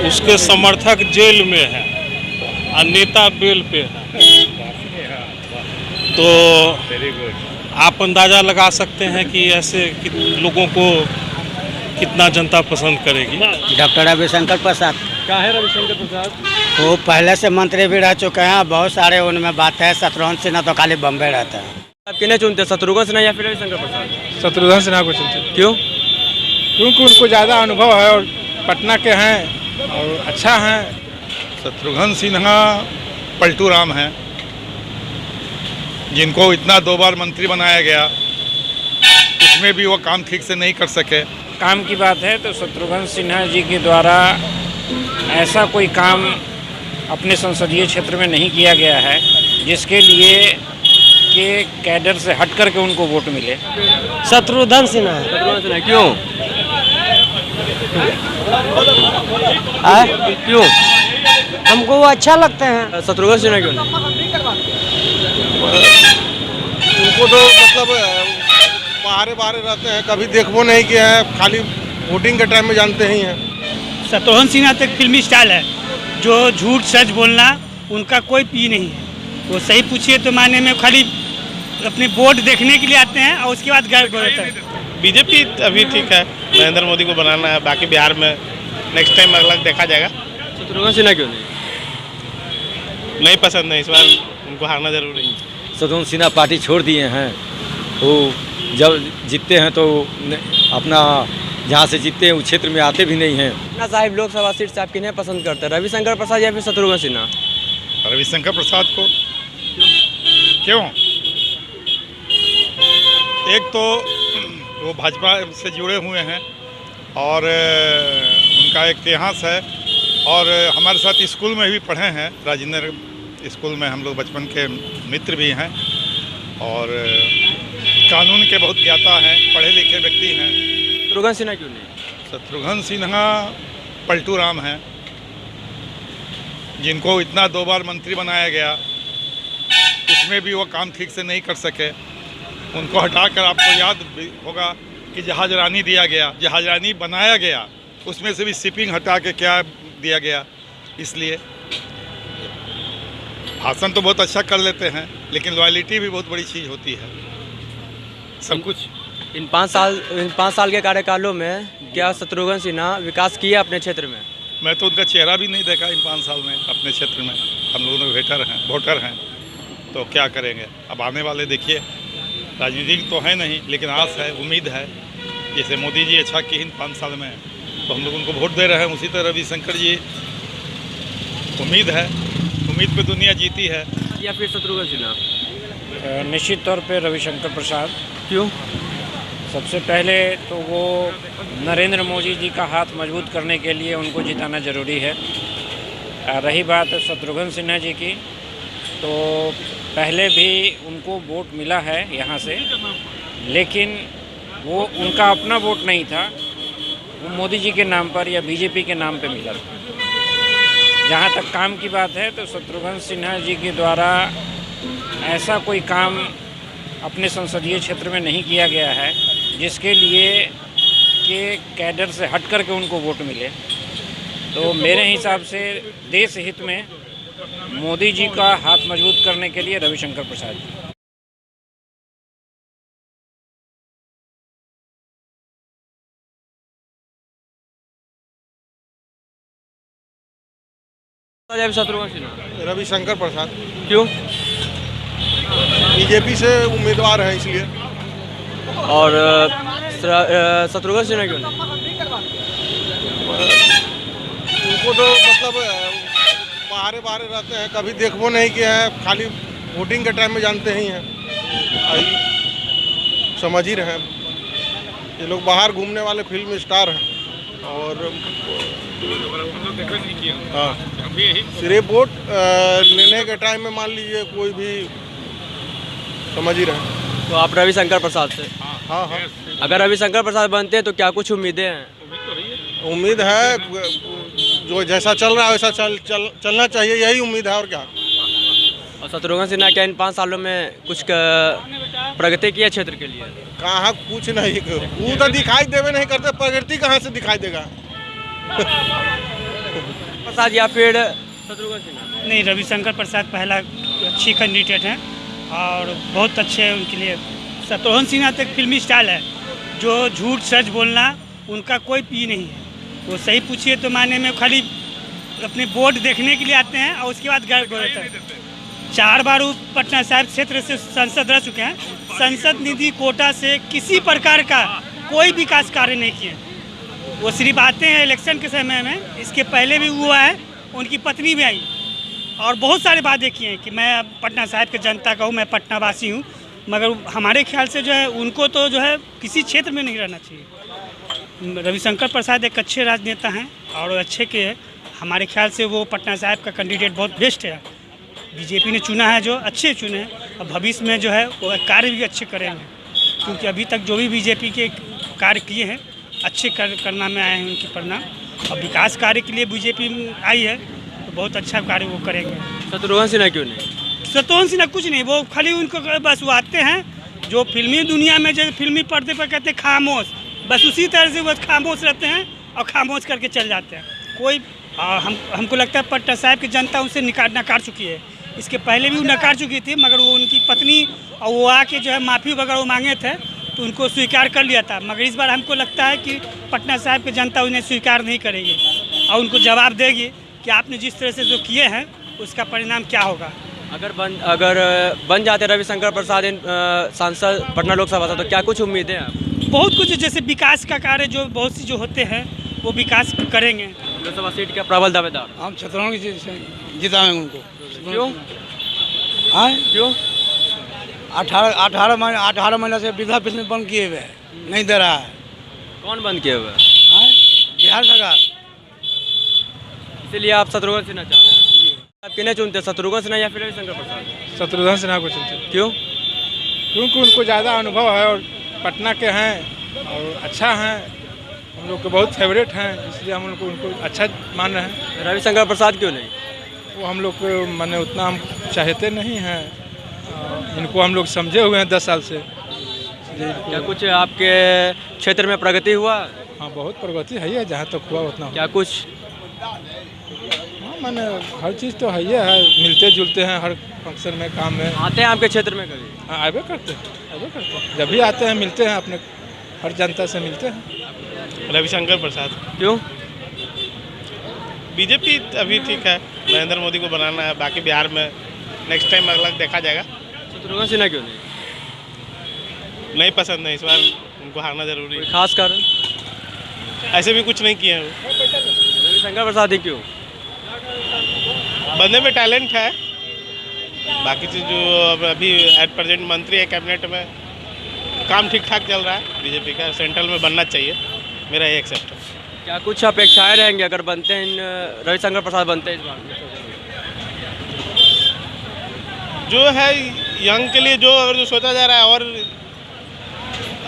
उसके समर्थक जेल में हैं और नेता बेल पे हैं। तो आप अंदाज़ा लगा सकते हैं कि ऐसे लोगों को कितना जनता पसंद करेगी। डॉक्टर रविशंकर प्रसाद। क्या है रविशंकर प्रसाद? वो पहले से मंत्री भी रह चुके हैं, बहुत सारे उनमें बात है। शत्रुघ्न सिन्हा तो खाली बम्बे रहता है। आप किन्हें चुनते हैं, शत्रुघ्न सिन्हा या फिर रविशंकर प्रसाद? शत्रुघ्न सिन्हा को चुनते हैं। क्यों? क्योंकि उनको ज़्यादा अनुभव है और पटना के हैं और अच्छा हैं। शत्रुघ्न सिन्हा पलटू राम हैं, जिनको इतना 2 बार मंत्री बनाया गया, उसमें भी वो काम ठीक से नहीं कर सके। काम की बात है तो शत्रुघ्न सिन्हा जी के द्वारा ऐसा कोई काम अपने संसदीय क्षेत्र में नहीं किया गया है जिसके लिए के कैडर से हट करके उनको वोट मिले। शत्रुघ्न सिन्हा। शत्रुघ्न सिन्हा क्यों? क्यों? हमको वो अच्छा लगते हैं। शत्रुघ्न सिन्हा क्यों नहीं? उनको तो मतलब बाहर रहते हैं, कभी देखबो नहीं किया है, खाली वोटिंग के टाइम में जानते ही हैं। शत्रुघ्न सिन्हा तो एक फिल्मी स्टाइल है, जो झूठ सच बोलना उनका कोई पी नहीं है। वो सही पूछिए तो माने में खाली अपने वोट देखने के लिए आते हैं और उसके बाद गायब हो जाता है। बीजेपी अभी ठीक है, नरेंद्र मोदी को बनाना है, बाकी बिहार में नेक्स्ट टाइम अलग देखा जाएगा। शत्रुघ्न सिन्हा क्यों नहीं पसंद है, इस बार उनको हारना जरूरी है। शत्रुघ्न सिन्हा पार्टी छोड़ दिए हैं, वो जब जीतते हैं तो अपना जहाँ से जीतते हैं उस क्षेत्र में आते भी नहीं हैं। ना साहिब लोकसभा सीट से आप किन्हें पसंद करते हैं, रविशंकर प्रसाद या फिर शत्रुघ्न सिन्हा? रविशंकर प्रसाद को। क्यों? एक तो वो भाजपा से जुड़े हुए हैं और उनका एक इतिहास है, और हमारे साथ स्कूल में भी पढ़े हैं, राजेंद्र स्कूल में हम लोग बचपन के मित्र भी हैं, और कानून के बहुत ज्ञाता हैं, पढ़े लिखे व्यक्ति हैं। शत्रुघ्न सिन्हा क्यों नहीं? शत्रुघ्न सिन्हा पलटू राम हैं, जिनको इतना 2 बार मंत्री बनाया गया, उसमें भी वो काम ठीक से नहीं कर सके। उनको हटाकर आपको याद होगा कि जहाज रानी दिया गया, जहाज रानी बनाया गया, उसमें से भी शिपिंग हटा के क्या दिया गया। इसलिए भाषण तो बहुत अच्छा कर लेते हैं, लेकिन लॉयल्टी भी बहुत बड़ी चीज़ होती है। सब कुछ इन 5 साल के कार्यकालों में क्या शत्रुघ्न सिन्हा विकास किया अपने क्षेत्र में? मैं तो उनका चेहरा भी नहीं देखा इन 5 साल में अपने क्षेत्र में। हम लोग वोटर हैं तो क्या करेंगे। अब आने वाले देखिए, राजनीतिक तो है नहीं, लेकिन आस है, उम्मीद है। जैसे मोदी जी अच्छा किए इन 5 साल में, तो हम लोग उनको वोट दे रहे हैं। उसी तरह रविशंकर जी, उम्मीद है, उम्मीद पे दुनिया जीती है। या फिर शत्रुघ्न सिन्हा? निश्चित तौर पे रविशंकर प्रसाद। क्यों? सबसे पहले तो वो नरेंद्र मोदी जी का हाथ मजबूत करने के लिए उनको जिताना ज़रूरी है। रही बात शत्रुघ्न सिन्हा जी की, तो पहले भी उनको वोट मिला है यहाँ से, लेकिन वो उनका अपना वोट नहीं था, वो मोदी जी के नाम पर या बीजेपी के नाम पे मिला। जहाँ तक काम की बात है तो शत्रुघ्न सिन्हा जी के द्वारा ऐसा कोई काम अपने संसदीय क्षेत्र में नहीं किया गया है जिसके लिए के कैडर से हट करके उनको वोट मिले। तो मेरे हिसाब से देश हित में मोदी जी का हाथ मजबूत करने के लिए रविशंकर प्रसाद जी। शत्रुघ्न सिन्हा? रविशंकर प्रसाद। क्यों? बीजेपी से उम्मीदवार है इसलिए। और शत्रुघ्न सिन्हा क्यों नहीं? उनको तो मतलब बाहर रहते हैं, कभी देखबो नहीं किया है, खाली वोटिंग के टाइम में जानते ही हैं। समझ ही रहे हैं, ये लोग बाहर घूमने वाले फिल्म स्टार हैं, और हाँ, सिर्फ वोट लेने के टाइम में मान लीजिए कोई भी, समझ ही रहे हैं। तो आप रविशंकर प्रसाद से? हाँ हाँ। अगर रविशंकर प्रसाद बनते हैं तो क्या कुछ उम्मीदें हैं? उम्मीद है, जो जैसा चल रहा है वैसा चलना चाहिए, यही उम्मीद है, और क्या। और शत्रुघ्न सिन्हा क्या इन 5 सालों में कुछ प्रगति किया क्षेत्र के लिए? कहाँ कुछ नहीं, वो तो दिखाई देवे नहीं करते, प्रगति कहाँ से दिखाई देगा। को भी। प्रसाद या फिर शत्रुघ्न सिन्हा? नहीं, रविशंकर प्रसाद पहला अच्छी कैंडिडेट हैं और बहुत अच्छे हैं उनके लिए। शत्रुघ्न सिन्हा तो एक फिल्मी स्टाइल है, जो झूठ सच बोलना उनका कोई पी नहीं है। वो सही पूछिए तो माने में खाली अपने बोर्ड देखने के लिए आते हैं और उसके बाद घर बोलते हैं। 4 बार वो पटना साहिब क्षेत्र से सांसद रह चुके हैं। संसद निधि कोटा से किसी प्रकार का कोई विकास कार्य नहीं किए। वो सिर्फ आते हैं इलेक्शन के समय में, इसके पहले भी हुआ है, उनकी पत्नी भी आई और बहुत सारे वादे किए हैं कि मैं पटना साहिब के जनता का हूँ, मैं पटना वासी हूँ। मगर हमारे ख्याल से जो है उनको तो जो है किसी क्षेत्र में नहीं रहना चाहिए। रविशंकर प्रसाद एक अच्छे राजनेता हैं और अच्छे के हमारे ख्याल से वो पटना साहिब का कैंडिडेट बहुत बेस्ट है। बीजेपी ने चुना है, जो अच्छे चुने हैं और भविष्य में जो है वो कार्य भी अच्छे करेंगे, क्योंकि अभी तक जो भी बीजेपी के कार्य किए हैं अच्छे करना में आए हैं उनकी परिणाम। और विकास कार्य के लिए बीजेपी आई है तो बहुत अच्छा कार्य वो करेंगे। शत्रुघ्न सिन्हा क्यों नहीं? शत्रुघ्न सिन्हा कुछ नहीं, वो खाली उनको बस वो आते हैं जो फिल्मी दुनिया में जो फिल्मी पर्दे पर कहते हैं खामोश, बस उसी तरह से बस खामोश रहते हैं और खामोश करके चल जाते हैं। कोई हमको लगता है पटना साहिब की जनता उनसे नकार चुकी है। इसके पहले भी वो नकार चुकी थी, मगर वो उनकी पत्नी और वो आके जो है माफ़ी वगैरह वो मांगे थे तो उनको स्वीकार कर लिया था। मगर इस बार हमको लगता है कि पटना साहिब की जनता उन्हें स्वीकार नहीं करेगी और उनको जवाब देगी कि आपने जिस तरह से जो किए हैं उसका परिणाम क्या होगा। अगर बन जाते रविशंकर प्रसाद सांसद पटना लोकसभा से तो क्या कुछ उम्मीदें हैं आप? बहुत कुछ, जैसे विकास का कार्य जो बहुत सी जो होते हैं वो विकास करेंगे। लोकसभा सीट का प्रबल दावेदार? हम शत्रुघ्न जिताएंगे उनको। क्यों? क्यों? 18 महीना से वृद्धा पेंशन बंद किए हुए हैं, नहीं दे रहा है। कौन बंद किए हुए? बिहार सरकार। इसीलिए आप शत्रुघ्न सिन्हा चाह रहे हैं? आप किन्हें चुनते, शत्रुघ्न सिन्हा या फिर रविशंकर प्रसाद? शत्रुघ्न सिन्हा को चुनते। क्यों? क्योंकि उनको ज़्यादा अनुभव है और पटना के हैं और अच्छा हैं, हम लोग के बहुत फेवरेट हैं, इसलिए हम लोग उनको अच्छा मान रहे हैं। रविशंकर प्रसाद क्यों नहीं? वो हम लोग को माने उतना हम चाहते नहीं हैं, इनको हम लोग समझे हुए हैं 10 साल से। क्या कुछ आपके क्षेत्र में प्रगति हुआ? हाँ, बहुत प्रगति है, जहाँ तक हुआ उतना। क्या कुछ? हाँ, माने हर चीज़ तो है, मिलते जुलते हैं हर फंक्शन में, काम में। आते हैं आपके क्षेत्र में कभी? हाँ, आवे करते हैं, जब भी आते हैं मिलते हैं, अपने हर जनता से मिलते हैं। रविशंकर प्रसाद। क्यों? बीजेपी अभी ठीक है, नरेंद्र मोदी को बनाना है, बाकी बिहार में नेक्स्ट टाइम अगला देखा जाएगा। शत्रुघ्न सिन्हा क्यों नहीं? नहीं पसंद है, इस बार उनको हारना जरूरी कोई है। खास कारण? ऐसे भी कुछ नहीं किए हैं वो। रविशंकर प्रसाद ही क्यों? बंदे में टैलेंट है, बाकी चीज़ जो अभी एट प्रेजेंट मंत्री है कैबिनेट में, काम ठीक ठाक चल रहा है। बीजेपी का सेंट्रल में बनना चाहिए, मेरा ये एक्सेप्ट है। क्या कुछ अपेक्षाएं रहेंगी अगर बनते हैं रविशंकर प्रसाद बनते हैं इस बार? जो है यंग के लिए जो अगर जो सोचा जा रहा है और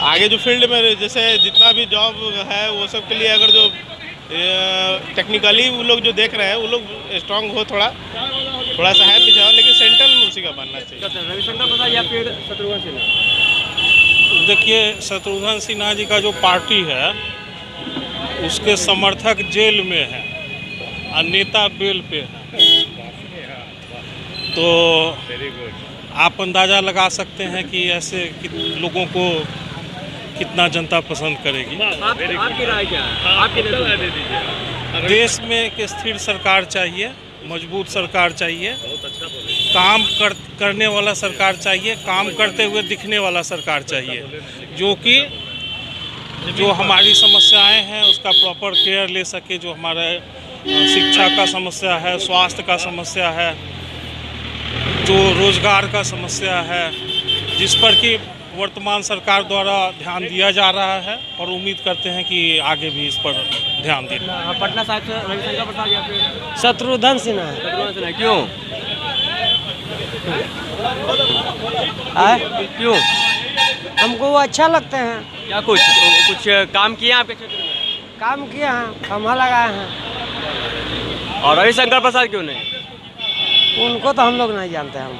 आगे जो फील्ड में जैसे जितना भी जॉब है वो सब के लिए अगर जो टेक्निकली वो लोग जो देख रहे हैं वो लोग स्ट्रांग हो, थोड़ा सा है पीछे हो, लेकिन सेंट्रल में उसी का बनना चाहिए। रविशंकर प्रसाद या फिर शत्रुघ्न सिन्हा? देखिए, शत्रुघ्न सिन्हा जी का जो पार्टी है उसके समर्थक जेल में है और नेता बेल पे है, तो आप अंदाज़ा लगा सकते हैं कि ऐसे लोगों को कितना जनता पसंद करेगी। आपकी राय क्या है? आपकी राय? देश में एक स्थिर सरकार चाहिए, मजबूत सरकार चाहिए, काम करने वाला सरकार चाहिए, काम करते हुए दिखने वाला सरकार चाहिए, जो हमारी समस्याएं हैं उसका प्रॉपर केयर ले सके, जो हमारे शिक्षा का समस्या है, स्वास्थ्य का समस्या है, जो रोजगार का समस्या है, जिस पर कि वर्तमान सरकार द्वारा ध्यान दिया जा रहा है और उम्मीद करते हैं कि आगे भी इस पर ध्यान दें। पटना साहिब से रविशंकर प्रसाद या फिर शत्रुघ्न सिन्हा। शत्रुघ्न सिन्हा क्यों? क्यों? हमको वो अच्छा लगते हैं, क्या कुछ काम किए आपके क्षेत्र में? काम किए हैं, खम्भा लगाए हैं। और रविशंकर प्रसाद क्यों नहीं? उनको तो हम लोग नहीं जानते हम।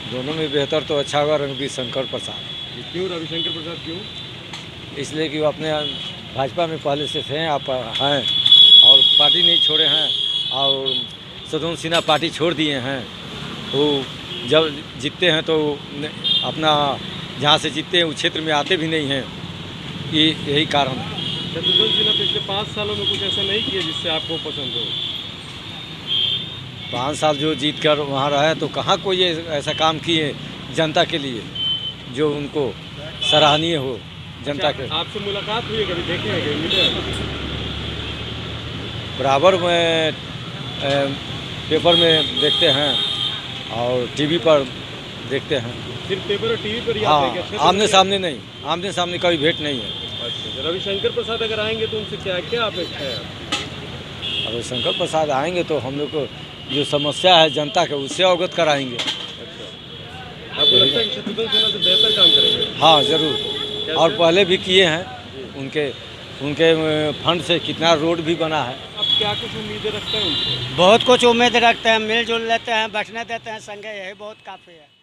दोनों में बेहतर तो अच्छा होगा रविशंकर प्रसाद। क्यों रविशंकर प्रसाद क्यों? इसलिए कि वो अपने भाजपा में पहले से थे, आप हैं और पार्टी नहीं छोड़े हैं, और शत्रुघ्न सिन्हा पार्टी छोड़ दिए हैं। वो जब जीतते हैं तो अपना जहाँ से जीतते हैं उस क्षेत्र में आते भी नहीं हैं, यही कारण है। शत्रुघ्न सिन्हा पिछले 5 सालों में कुछ ऐसा नहीं किया जिससे आपको पसंद हो? 5 साल जो जीत कर वहाँ रहे तो कहाँ कोई ऐसा काम किए जनता के लिए जो उनको सराहनीय हो जनता के। आपसे मुलाकात हुई है कभी, देखे हैं कभी, मिले हैं? बराबर में पेपर में देखते हैं और टीवी पर देखते हैं। सिर्फ पेपर और टीवी पर ही हाँ, आते हैं क्या? आमने सामने नहीं, आमने सामने कभी भेंट नहीं है। अच्छा, रविशंकर प्रसाद अगर आएंगे तो उनसे क्या क्या अपेक्षा है? अगर शंकर प्रसाद आएंगे तो हम लोग को जो समस्या है जनता के उससे अवगत कराएंगे। आपको लगता है कि शत्रुघ्न सिन्हा से बेहतर काम करेंगे? हाँ ज़रूर, और पहले भी किए हैं। उनके फंड से कितना रोड भी बना है। आप क्या कुछ उम्मीदें रखते हैं उनसे? बहुत कुछ उम्मीद रखते हैं, मिलजुल लेते हैं, बैठने देते हैं संगे, यही बहुत काफ़ी है।